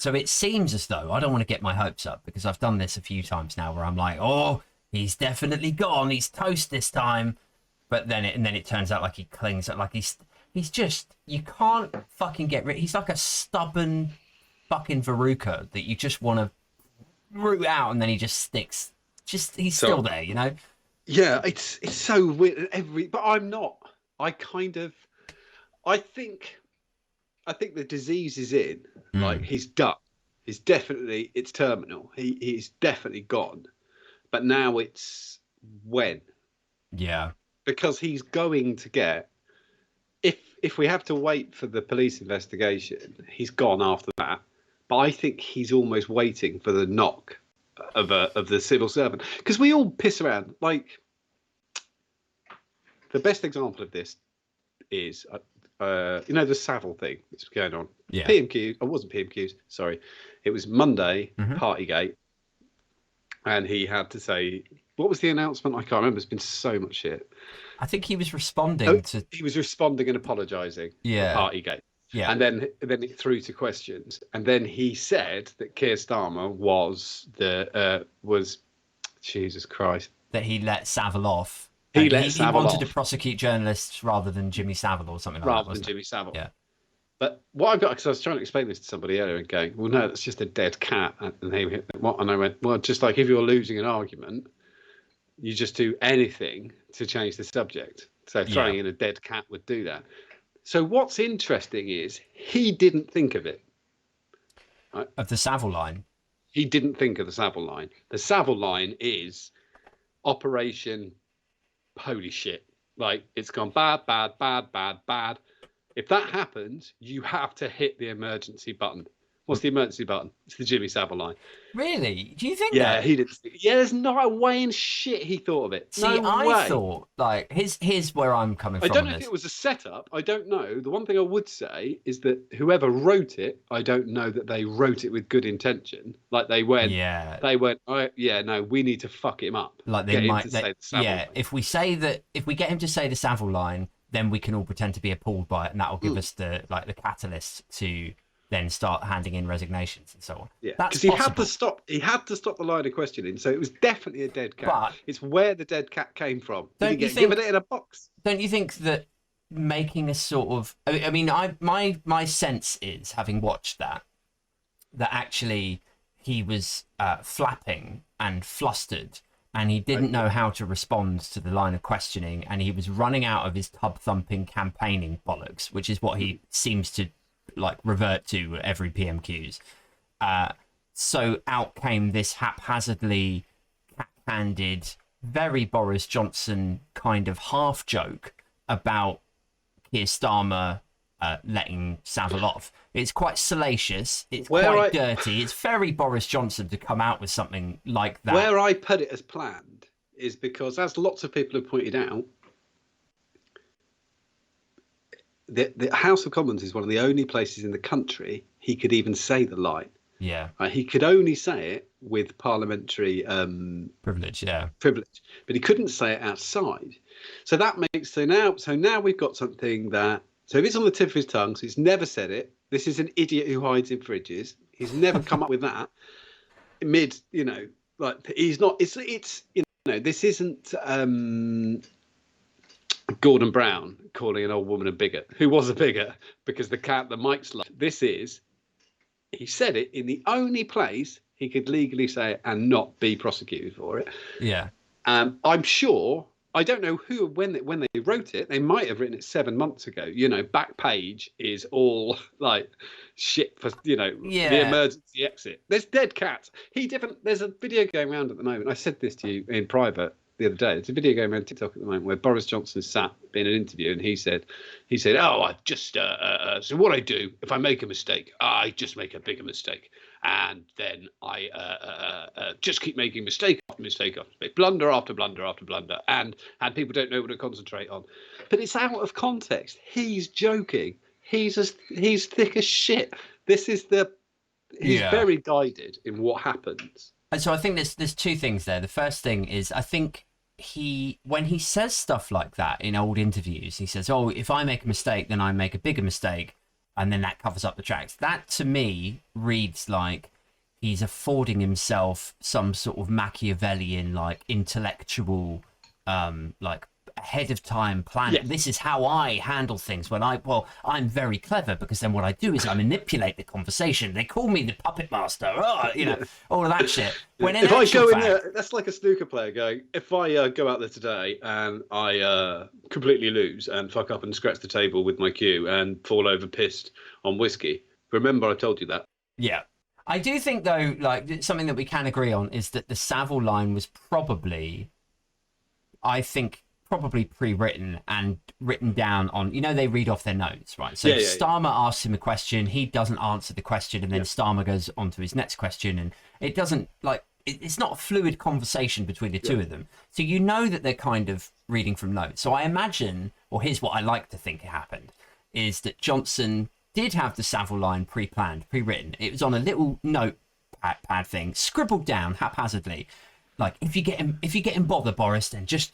So it seems as though, I don't want to get my hopes up because I've done this a few times now where I'm like, oh, he's definitely gone. He's toast this time. But then it turns out like he clings, like he's just, you can't fucking get rid. He's like a stubborn fucking Veruca that you just want to root out, and then he just sticks. He's still there, you know? Yeah, it's so weird. But I'm not. I think the disease is in. Like, he's done. It's terminal. He's definitely gone. But now it's when. Yeah. Because he's going to get, if we have to wait for the police investigation, he's gone after that. But I think he's almost waiting for the knock of the civil servant. Because we all piss around. Like, the best example of this is, the Savile thing that's going on. Yeah. PMQ, it wasn't PMQs, sorry. It was Monday, Partygate. And he had to say, what was the announcement? I can't remember. There's been so much shit. I think he was responding to... He was responding and apologising for Partygate. Yeah. And then it threw to questions. And then he said that Keir Starmer was Jesus Christ. That he let Savile off. He wanted to prosecute journalists rather than Jimmy Savile or something like that. Rather than Jimmy Savile. Yeah. But what I've got, because I was trying to explain this to somebody earlier and going, well, no, that's just a dead cat. And I went, well, just like if you're losing an argument, you just do anything to change the subject. So throwing in a dead cat would do that. So what's interesting is he didn't think of it. Right? Of the Savile line? He didn't think of the Savile line. The Savile line is Operation Holy Shit. Like, it's gone bad, bad, bad, bad, bad. If that happens, you have to hit the emergency button. What's the emergency button? It's the Jimmy Savile line. Really? Do you think Yeah, that? he didn't. Yeah, there's not a way in shit he thought of it. See, no way. I thought, like, here's where I'm coming from. I don't know if it was a setup. I don't know. The one thing I would say is that whoever wrote it, I don't know that they wrote it with good intention. Like, they went, oh, yeah, no, we need to fuck him up. Like, they might, line. If we get him to say the Savile line, then we can all pretend to be appalled by it, and that will give us the catalyst to then start handing in resignations and so on. Yeah, because he had to stop the line of questioning. So it was definitely a dead cat. But it's where the dead cat came from. Did he given it in a box? Don't you think that making a sort of, I mean, my sense is, having watched that actually he was flapping and flustered, and he didn't know how to respond to the line of questioning, and he was running out of his tub-thumping campaigning bollocks, which is what he seems to like revert to every PMQs. So out came this haphazardly handed, very Boris Johnson kind of half joke about Keir Starmer letting Savile off. It's quite salacious. It's quite dirty. It's very Boris Johnson to come out with something like that. Where I put it as planned is because, as lots of people have pointed out, the House of Commons is one of the only places in the country he could even say the line. Yeah. He could only say it with parliamentary privilege, but he couldn't say it outside. So that makes so now we've got something that, so if it's on the tip of his tongue, so he's never said it. This is an idiot who hides in fridges. He's never come up with that. He's not. It's this isn't Gordon Brown calling an old woman a bigot, who was a bigot because the mic's low. This is, he said it in the only place he could legally say it and not be prosecuted for it. Yeah. I'm sure, I don't know who, when they wrote it, they might have written it 7 months ago. Back page is all like shit for, the emergency exit. There's dead cats. There's a video going around at the moment. I said this to you in private the other day. It's a video going around TikTok at the moment where Boris Johnson sat in an interview and he said, oh, I just, so what I do, if I make a mistake, I just make a bigger mistake. And then I just keep making mistake after mistake after mistake, blunder after blunder after blunder, and people don't know what to concentrate on. But it's out of context. He's joking. He's thick as shit. He's very guided in what happens. And so I think there's two things there. The first thing is, I think when he says stuff like that in old interviews, he says, oh, if I make a mistake, then I make a bigger mistake. and then that covers up the tracks. That to me reads like he's affording himself some sort of Machiavellian, like intellectual, like ahead of time plan. Yeah. This is how I handle things when I'm very clever, because then what I do is I manipulate the conversation. They call me the puppet master. Oh, you know, all of that shit. When if I go in there, that's like a snooker player going, if I go out there today and I completely lose and fuck up and scratch the table with my cue and fall over pissed on whiskey, remember I told you that. Yeah. I do think, though, like, something that we can agree on is that the Savile line was probably, I think, pre-written and written down on, you know, they read off their notes, right? So Starmer asks him a question, he doesn't answer the question, and then Starmer goes on to his next question, and it doesn't, like, it's not a fluid conversation between the two of them. So you know that they're kind of reading from notes. So I imagine, or here's what I like to think happened, is that Johnson did have the Savile line pre-planned, pre-written. It was on a little notepad thing, scribbled down haphazardly. Like, if you get in bother, Boris, then just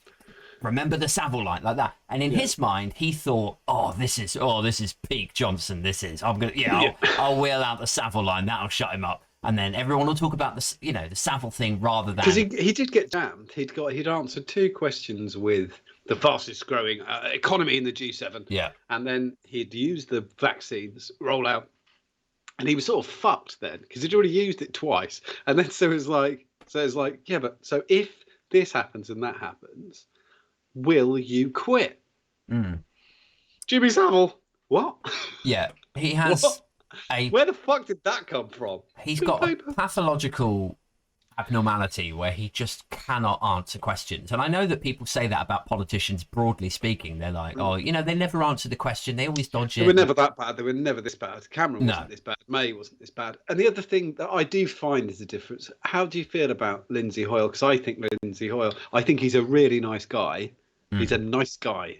remember the Savile line, like that. And in his mind, he thought, this is peak Johnson. I'll wheel out the Savile line. That'll shut him up. And then everyone will talk about the Savile thing rather than, because he did get damned. He'd answered 2 questions with the fastest growing economy in the G7. Yeah. And then he'd used the vaccines rollout, and he was sort of fucked then because he'd already used it twice. And then so it's like, yeah, but so if this happens and that happens, will you quit? Jimmy Savile, what? Yeah, he has Where the fuck did that come from? He's got a pathological abnormality where he just cannot answer questions. And I know that people say that about politicians, broadly speaking. They're like, they never answer the question. They always dodge it. They were never that bad. They were never this bad. Cameron wasn't this bad. May wasn't this bad. And the other thing that I do find is a difference. How do you feel about Lindsay Hoyle? Because I think Lindsay Hoyle, I think he's a really nice guy. He's a nice guy.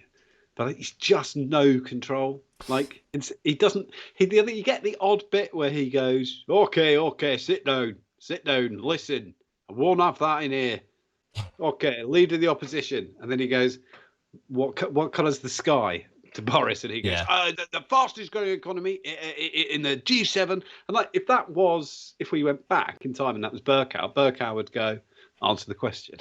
But he's just no control. Like, he doesn't... You get the odd bit where he goes, okay, sit down, listen. I won't have that in here. Okay, leader of the opposition. And then he goes, what colour's the sky? To Boris. And he goes, the fastest growing economy in the G7. And like, if we went back in time and that was Burkow would go, answer the question.